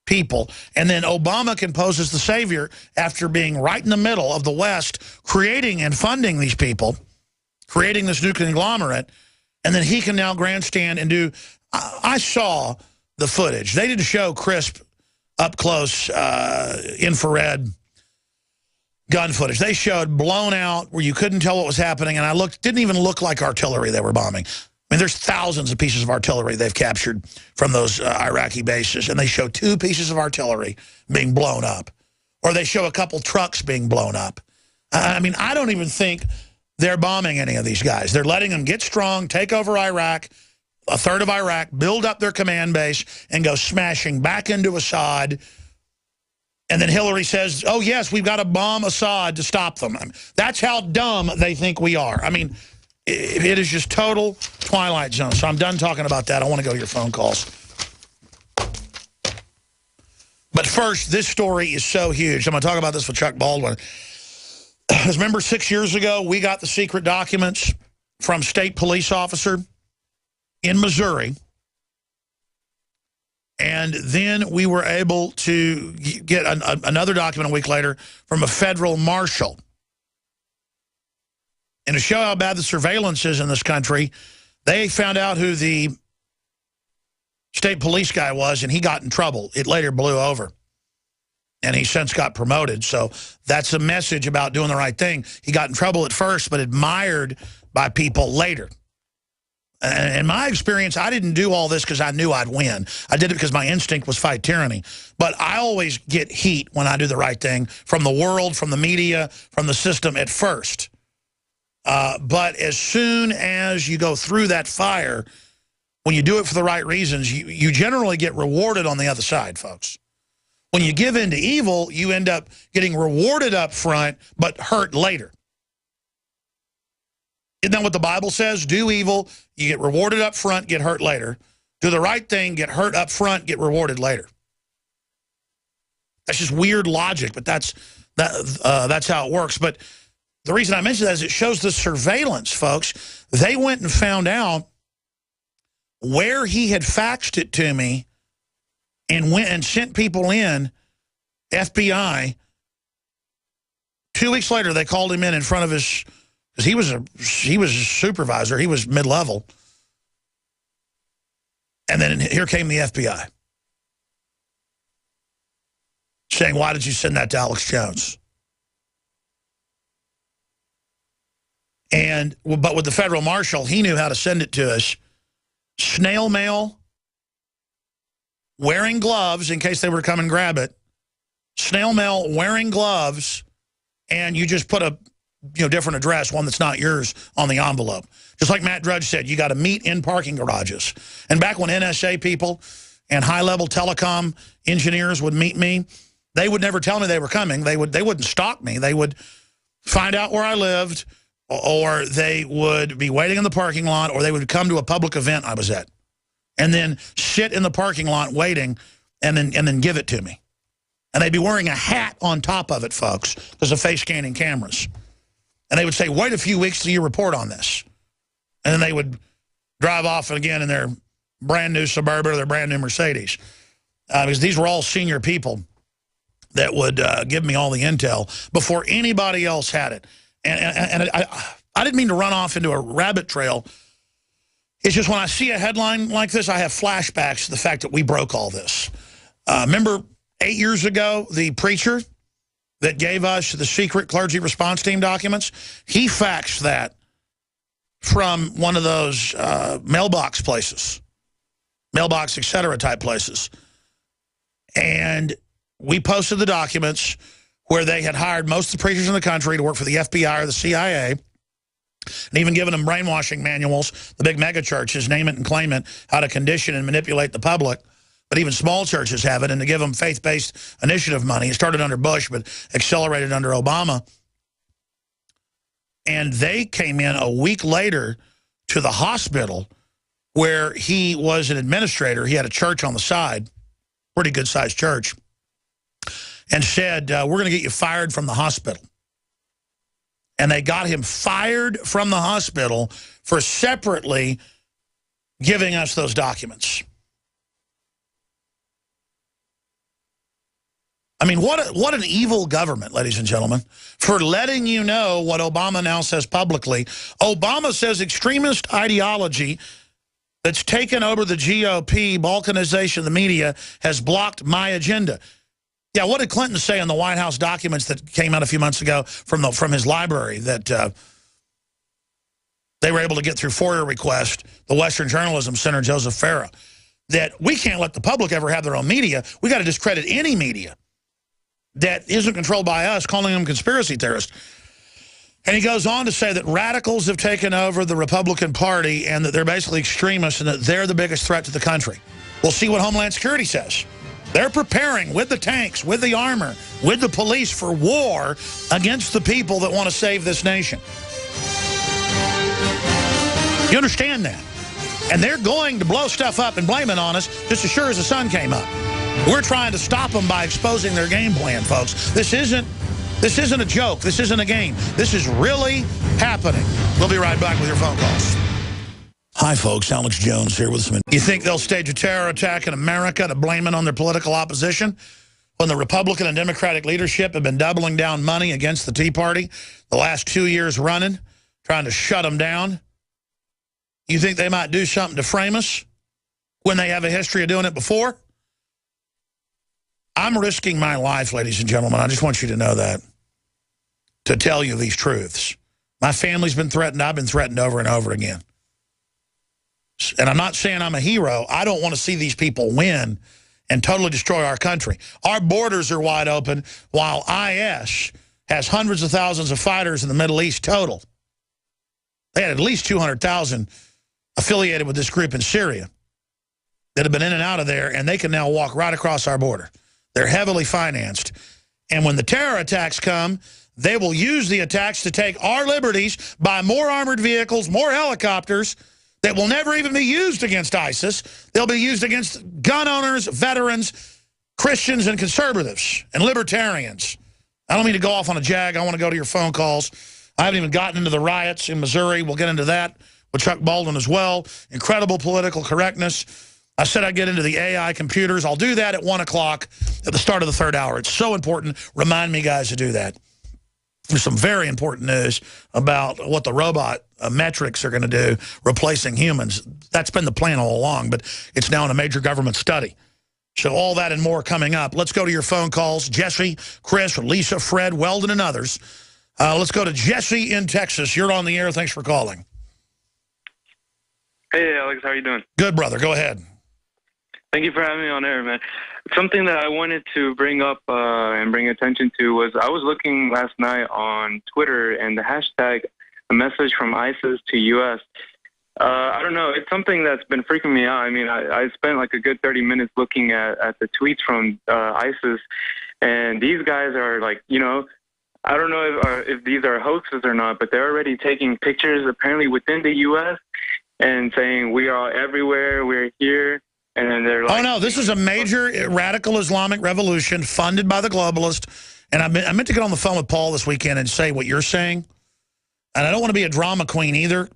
people. And then Obama can pose as the savior after being right in the middle of the West, creating and funding these people, creating this new conglomerate, and then he can now grandstand and do... I saw the footage. They didn't show crisp, up-close, infrared gun footage. They showed blown out where you couldn't tell what was happening, and I looked, didn't even look like artillery they were bombing. I mean, there's thousands of pieces of artillery they've captured from those Iraqi bases, and they show 2 pieces of artillery being blown up. Or they show a couple trucks being blown up. I mean, I don't even think they're bombing any of these guys. They're letting them get strong, take over Iraq, a third of Iraq, build up their command base, and go smashing back into Assad. And then Hillary says, oh, yes, we've got to bomb Assad to stop them. I mean, that's how dumb they think we are. I mean, it is just total Twilight Zone. So I'm done talking about that. I want to go to your phone calls. But first, this story is so huge. I'm going to talk about this with Chuck Baldwin. Remember 6 years ago, we got the secret documents from state police officer in Missouri. And then we were able to get another document a week later from a federal marshal. And to show how bad the surveillance is in this country, they found out who the state police guy was, and he got in trouble. It later blew over. And he since got promoted. So that's a message about doing the right thing. He got in trouble at first, but admired by people later. And in my experience, I didn't do all this because I knew I'd win. I did it because my instinct was fight tyranny. But I always get heat when I do the right thing from the world, from the media, from the system at first. But as soon as you go through that fire, when you do it for the right reasons, you generally get rewarded on the other side, folks. When you give in to evil, you end up getting rewarded up front, but hurt later. Isn't that what the Bible says? Do evil, you get rewarded up front, get hurt later. Do the right thing, get hurt up front, get rewarded later. That's just weird logic, but that's how it works. But the reason I mention that is it shows the surveillance, folks. They went and found out where he had faxed it to me and went and sent people in, FBI. 2 weeks later, they called him in front of his, because he was a supervisor. He was mid-level. And then here came the FBI saying, why did you send that to Alex Jones? But with the federal marshal, he knew how to send it to us. Snail mail, wearing gloves in case they were to come and grab it. Snail mail, wearing gloves, and you just put a different address, one that's not yours, on the envelope. Just like Matt Drudge said, you got to meet in parking garages. And back when NSA people and high-level telecom engineers would meet me, they would never tell me they were coming. They wouldn't stalk me. They would find out where I lived, or they would be waiting in the parking lot, or they would come to a public event I was at, and then sit in the parking lot waiting, and then give it to me. And they'd be wearing a hat on top of it, folks, because of face scanning cameras. And they would say, wait a few weeks till you report on this. And then they would drive off again in their brand new Suburban or their brand new Mercedes. Because these were all senior people that would give me all the intel before anybody else had it. And I didn't mean to run off into a rabbit trail. It's just when I see a headline like this, I have flashbacks to the fact that we broke all this. Remember 8 years ago, the preacher that gave us the secret clergy response team documents? He faxed that from one of those mailbox places, mailbox, etc. type places. And we posted the documents where they had hired most of the preachers in the country to work for the FBI or the CIA, and even given them brainwashing manuals, the big mega churches, name it and claim it, how to condition and manipulate the public. But even small churches have it, and to give them faith-based initiative money. It started under Bush, but accelerated under Obama. And they came in a week later to the hospital where he was an administrator. He had a church on the side, pretty good-sized church, and said, we're going to get you fired from the hospital. And they got him fired from the hospital for separately giving us those documents. I mean, what an evil government, ladies and gentlemen, for letting you know what Obama now says publicly. Obama says extremist ideology that's taken over the GOP, balkanization of the media, has blocked my agenda. Yeah, what did Clinton say in the White House documents that came out a few months ago from his library that they were able to get through FOIA request, the Western Journalism Center, Joseph Farah, that we can't let the public ever have their own media. We got to discredit any media that isn't controlled by us, calling them conspiracy theorists. And he goes on to say that radicals have taken over the Republican Party and that they're basically extremists and that they're the biggest threat to the country. We'll see what Homeland Security says. They're preparing with the tanks, with the armor, with the police for war against the people that want to save this nation. You understand that? And they're going to blow stuff up and blame it on us just as sure as the sun came up. We're trying to stop them by exposing their game plan, folks. This isn't a joke. This isn't a game. This is really happening. We'll be right back with your phone calls. Hi, folks. Alex Jones here with some... You think they'll stage a terror attack in America to blame it on their political opposition when the Republican and Democratic leadership have been doubling down money against the Tea Party the last 2 years running, trying to shut them down? You think they might do something to frame us when they have a history of doing it before? I'm risking my life, ladies and gentlemen. I just want you to know that, to tell you these truths. My family's been threatened. I've been threatened over and over again. And I'm not saying I'm a hero. I don't want to see these people win and totally destroy our country. Our borders are wide open while IS has hundreds of thousands of fighters in the Middle East total. They had at least 200,000 affiliated with this group in Syria that have been in and out of there, and they can now walk right across our border. They're heavily financed. And when the terror attacks come, they will use the attacks to take our liberties, buy more armored vehicles, more helicopters that will never even be used against ISIS. They'll be used against gun owners, veterans, Christians, and conservatives, and libertarians. I don't mean to go off on a jag. I want to go to your phone calls. I haven't even gotten into the riots in Missouri. We'll get into that with Chuck Baldwin as well. Incredible political correctness. I said I'd get into the AI computers. I'll do that at 1 o'clock at the start of the third hour. It's so important. Remind me, guys, to do that. There's some very important news about what the robot metrics are going to do, replacing humans. That's been the plan all along, but it's now in a major government study. So all that and more coming up. Let's go to your phone calls. Jesse, Chris, Lisa, Fred, Weldon, and others. Let's go to Jesse in Texas. You're on the air. Thanks for calling. Hey, Alex. How are you doing? Good, brother. Go ahead. Thank you for having me on air, man. Something that I wanted to bring up and bring attention to was I was looking last night on Twitter and the hashtag "a message from ISIS to U.S." I don't know. It's something that's been freaking me out. I mean, I spent like a good 30 minutes looking at the tweets from ISIS, and these guys are like, you know, I don't know if these are hoaxes or not, but they're already taking pictures apparently within the U.S. and saying we are everywhere, we're here. And then they're like, oh, no, this is a major radical Islamic revolution funded by the globalists. And I meant to get on the phone with Paul this weekend and say what you're saying. And I don't want to be a drama queen either.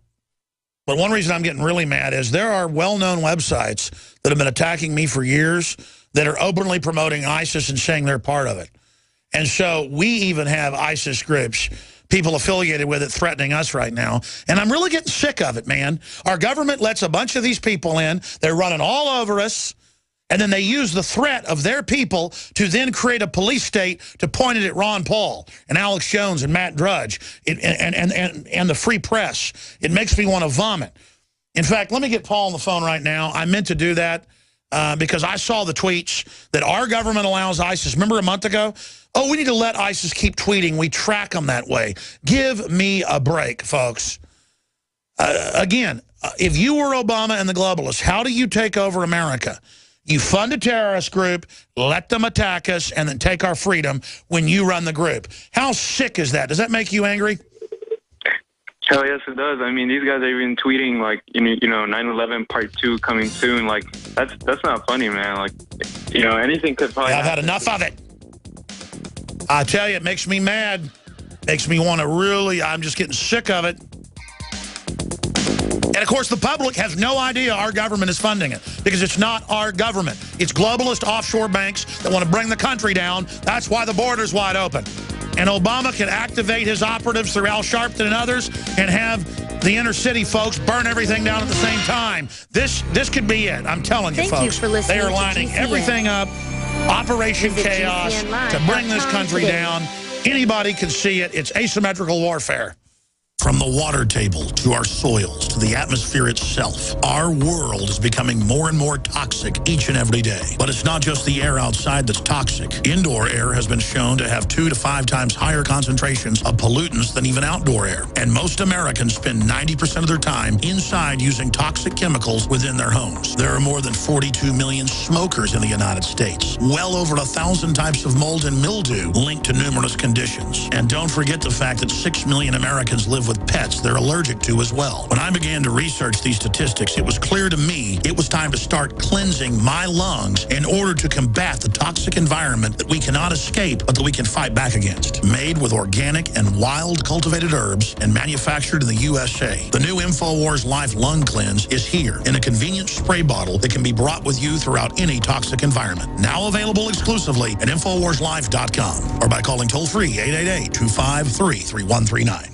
But one reason I'm getting really mad is there are well-known websites that have been attacking me for years that are openly promoting ISIS and saying they're part of it. And so we even have ISIS groups, people affiliated with it, threatening us right now. And I'm really getting sick of it, man. Our government lets a bunch of these people in. They're running all over us. And then they use the threat of their people to then create a police state to point it at Ron Paul and Alex Jones and Matt Drudge and the free press. It makes me want to vomit. In fact, let me get Paul on the phone right now. I meant to do that because I saw the tweets that our government allows ISIS. Remember a month ago? Oh, we need to let ISIS keep tweeting. We track them that way. Give me a break, folks. Again, if you were Obama and the globalists, how do you take over America? You fund a terrorist group, let them attack us, and then take our freedom when you run the group. How sick is that? Does that make you angry? Hell yes, it does. I mean, these guys are even tweeting like, you know, 9/11 Part 2 coming soon. Like, that's not funny, man. Like, you know, anything could probably I've had enough of it. I tell you, it makes me mad. Makes me want to really, I'm just getting sick of it. And And, of course, the public has no idea our government is funding it because it's not our government. It's globalist offshore banks that want to bring the country down. That's why the border's wide open. And Obama can activate his operatives through Al Sharpton and others and have the inner city folks burn everything down at the same time. This could be it. I'm telling you, folks. Thank you for listening. They are lining everything up. Operation Chaos to bring this country down. Anybody can see it. It's asymmetrical warfare. From the water table to our soils to the atmosphere itself, our world is becoming more and more toxic each and every day. But it's not just the air outside that's toxic. Indoor air has been shown to have 2 to 5 times higher concentrations of pollutants than even outdoor air. And most Americans spend 90% of their time inside using toxic chemicals within their homes. There are more than 42 million smokers in the United States. Well over 1,000 types of mold and mildew linked to numerous conditions. And don't forget the fact that 6 million Americans live with pets they're allergic to as well. When I began to research these statistics, it was clear to me it was time to start cleansing my lungs in order to combat the toxic environment that we cannot escape, but that we can fight back against. Made with organic and wild cultivated herbs and manufactured in the USA, the new InfoWars Life Lung Cleanse is here in a convenient spray bottle that can be brought with you throughout any toxic environment. Now available exclusively at InfoWarsLife.com or by calling toll-free 888-253-3139.